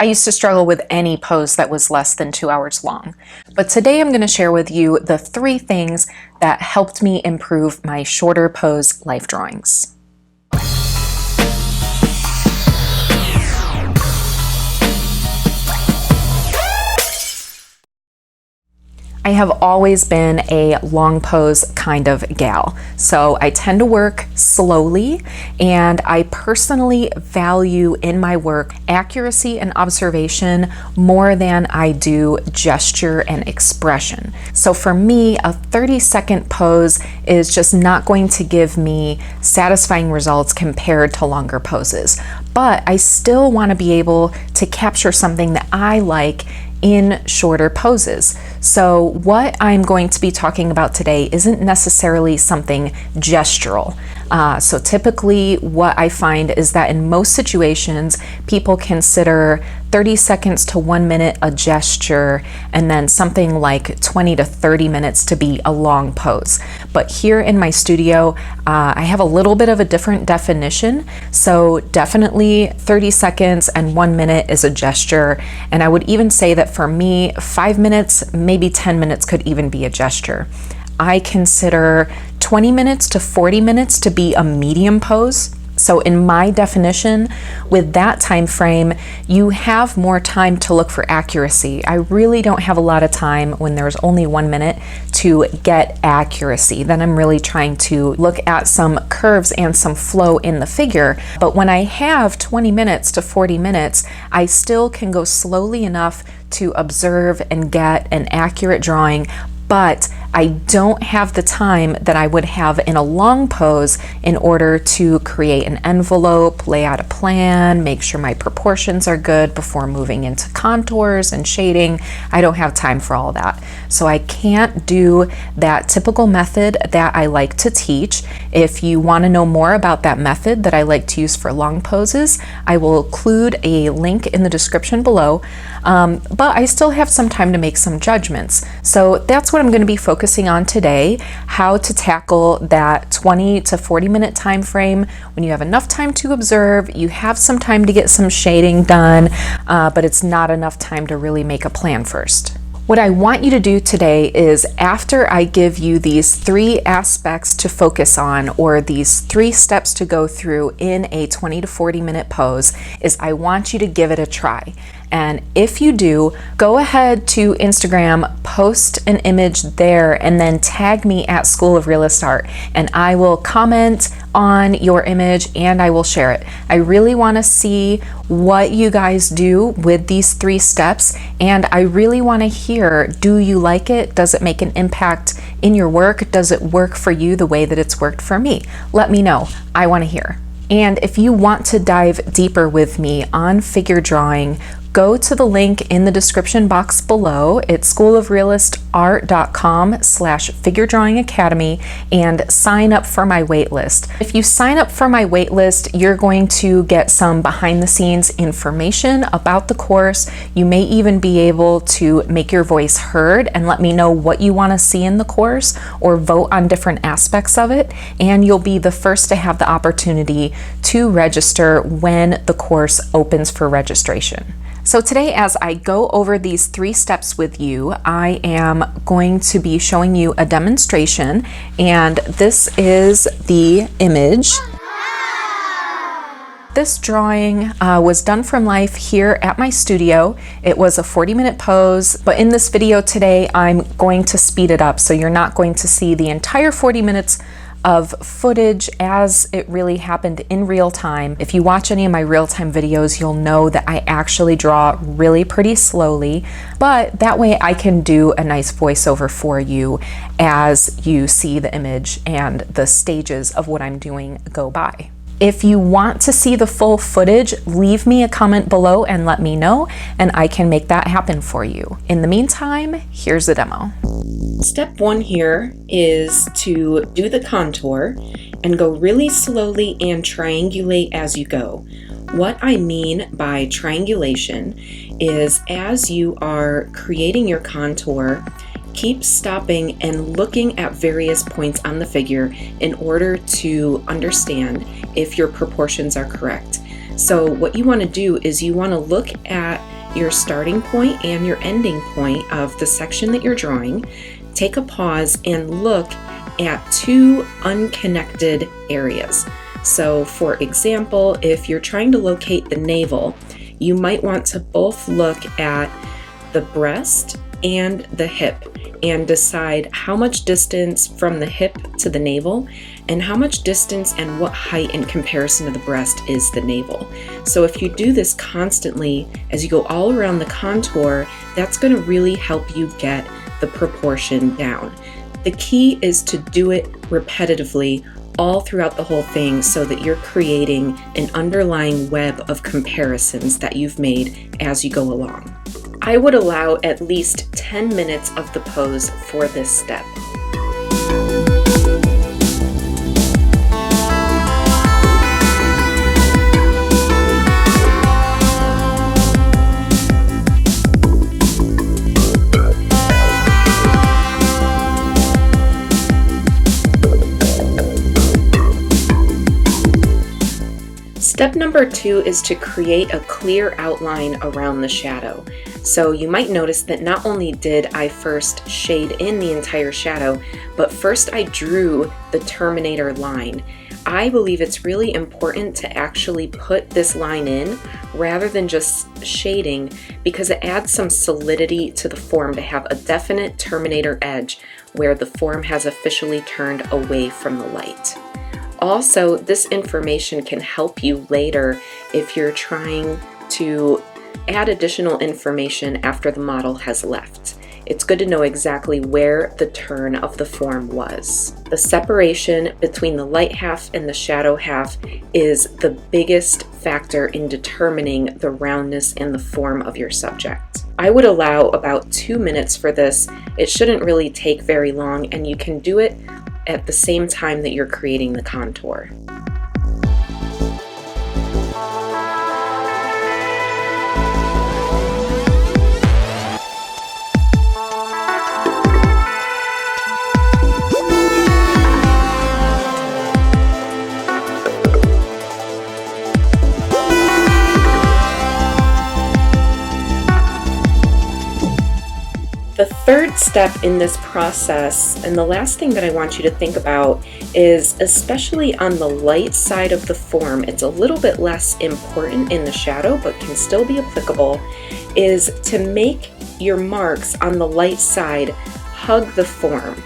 I used to struggle with any pose that was less than 2 hours long. But today I'm going to share with you the 3 things that helped me improve my shorter pose life drawings. I have always been a long pose kind of gal, so I tend to work slowly, and I personally value in my work accuracy and observation more than I do gesture and expression. So for me, a 30-second pose is just not going to give me satisfying results compared to longer poses. But I still want to be able to capture something that I like in shorter poses. So what I'm going to be talking about today isn't necessarily something gestural. So typically what I find is that in most situations, people consider 30 seconds to 1 minute a gesture, and then something like 20 to 30 minutes to be a long pose. But here in my studio, I have a little bit of a different definition. So definitely 30 seconds and 1 minute is a gesture. And I would even say that for me, 5 minutes, maybe 10 minutes could even be a gesture. I consider 20 minutes to 40 minutes to be a medium pose. So in my definition, with that time frame, you have more time to look for accuracy. I really don't have a lot of time when there's only 1 minute to get accuracy. Then I'm really trying to look at some curves and some flow in the figure. But when I have 20 minutes to 40 minutes, I still can go slowly enough to observe and get an accurate drawing, but I don't have the time that I would have in a long pose in order to create an envelope, lay out a plan, make sure my proportions are good before moving into contours and shading. I don't have time for all that. So I can't do that typical method that I like to teach. If you want to know more about that method that I like to use for long poses, I will include a link in the description below. But I still have some time to make some judgments. So that's what I'm going to be focusing on today, how to tackle that 20 to 40 minute time frame when you have enough time to observe, you have some time to get some shading done, but it's not enough time to really make a plan first. What I want you to do today is, after I give you these 3 aspects to focus on, or these 3 steps to go through in a 20 to 40 minute pose, is I want you to give it a try. And if you do, go ahead to Instagram, post an image there, and then tag me at School of Realist Art, and I will comment on your image and I will share it. I really want to see what you guys do with these 3 steps, and I really want to hear, do you like it? Does it make an impact in your work? Does it work for you the way that it's worked for me? Let me know. I want to hear. And if you want to dive deeper with me on figure drawing, go to the link in the description box below. It's schoolofrealistart.com/figure drawing academy, and sign up for my waitlist. If you sign up for my waitlist, you're going to get some behind the scenes information about the course. You may even be able to make your voice heard and let me know what you want to see in the course, or vote on different aspects of it. And you'll be the first to have the opportunity to register when the course opens for registration. So today, as I go over these 3 steps with you, I am going to be showing you a demonstration, and this is the image. This drawing was done from life here at my studio. It was a 40-minute pose, but in this video today, I'm going to speed it up, so you're not going to see the entire 40 minutes of footage as it really happened in real time. If you watch any of my real-time videos, you'll know that I actually draw really pretty slowly, but that way I can do a nice voiceover for you as you see the image and the stages of what I'm doing go by. If you want to see the full footage, leave me a comment below and let me know, and I can make that happen for you. In the meantime, here's the demo. Step 1 here is to do the contour and go really slowly and triangulate as you go. What I mean by triangulation is, as you are creating your contour, keep stopping and looking at various points on the figure in order to understand if your proportions are correct. So what you want to do is you want to look at your starting point and your ending point of the section that you're drawing, take a pause and look at two unconnected areas. So for example, if you're trying to locate the navel, you might want to both look at the breast and the hip and decide how much distance from the hip to the navel and how much distance and what height in comparison to the breast is the navel. So if you do this constantly as you go all around the contour, that's going to really help you get the proportion down. The key is to do it repetitively all throughout the whole thing so that you're creating an underlying web of comparisons that you've made as you go along. I would allow at least 10 minutes of the pose for this step. Step number 2 is to create a clear outline around the shadow. So you might notice that not only did I first shade in the entire shadow, but first I drew the Terminator line. I believe it's really important to actually put this line in rather than just shading, because it adds some solidity to the form to have a definite Terminator edge where the form has officially turned away from the light. Also, this information can help you later if you're trying to add additional information after the model has left. It's good to know exactly where the turn of the form was. The separation between the light half and the shadow half is the biggest factor in determining the roundness and the form of your subject. I would allow about 2 minutes for this. It shouldn't really take very long, and you can do it at the same time that you're creating the contour. The third step in this process, and the last thing that I want you to think about, is especially on the light side of the form, it's a little bit less important in the shadow but can still be applicable, is to make your marks on the light side hug the form.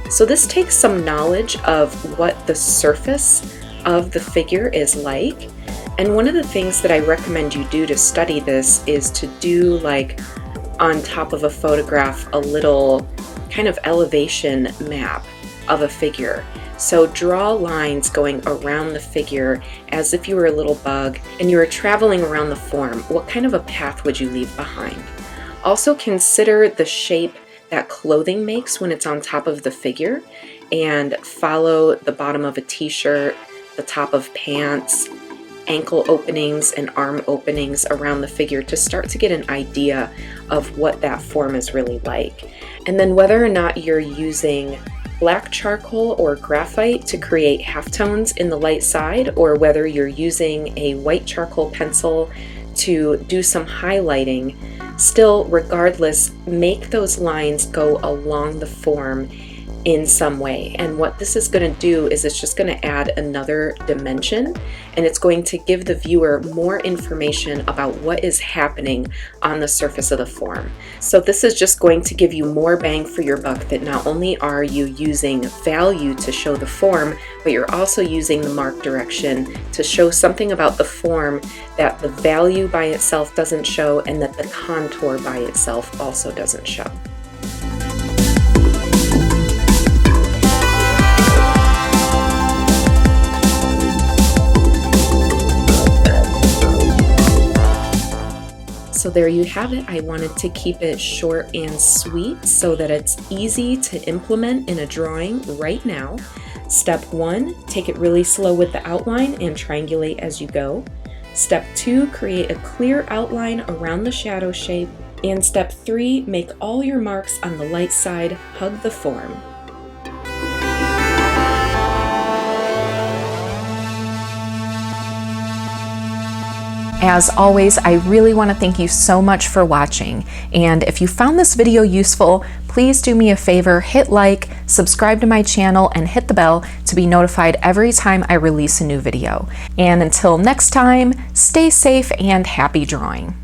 So this takes some knowledge of what the surface of the figure is like, and one of the things that I recommend you do to study this is to do, like, on top of a photograph, a little kind of elevation map of a figure. So draw lines going around the figure as if you were a little bug and you were traveling around the form. What kind of a path would you leave behind? Also consider the shape that clothing makes when it's on top of the figure, and follow the bottom of a t-shirt, the top of pants, ankle openings and arm openings around the figure to start to get an idea of what that form is really like. And then whether or not you're using black charcoal or graphite to create halftones in the light side, or whether you're using a white charcoal pencil to do some highlighting, still, regardless, make those lines go along the form in some way. And what this is going to do is it's just going to add another dimension, and it's going to give the viewer more information about what is happening on the surface of the form. So this is just going to give you more bang for your buck, that not only are you using value to show the form, but you're also using the mark direction to show something about the form that the value by itself doesn't show, and that the contour by itself also doesn't show. So there you have it. I wanted to keep it short and sweet so that it's easy to implement in a drawing right now. Step 1, take it really slow with the outline and triangulate as you go. Step 2, create a clear outline around the shadow shape. And step 3, make all your marks on the light side hug the form. As always, I really want to thank you so much for watching. And if you found this video useful, please do me a favor, hit like, subscribe to my channel, and hit the bell to be notified every time I release a new video. And until next time, stay safe and happy drawing.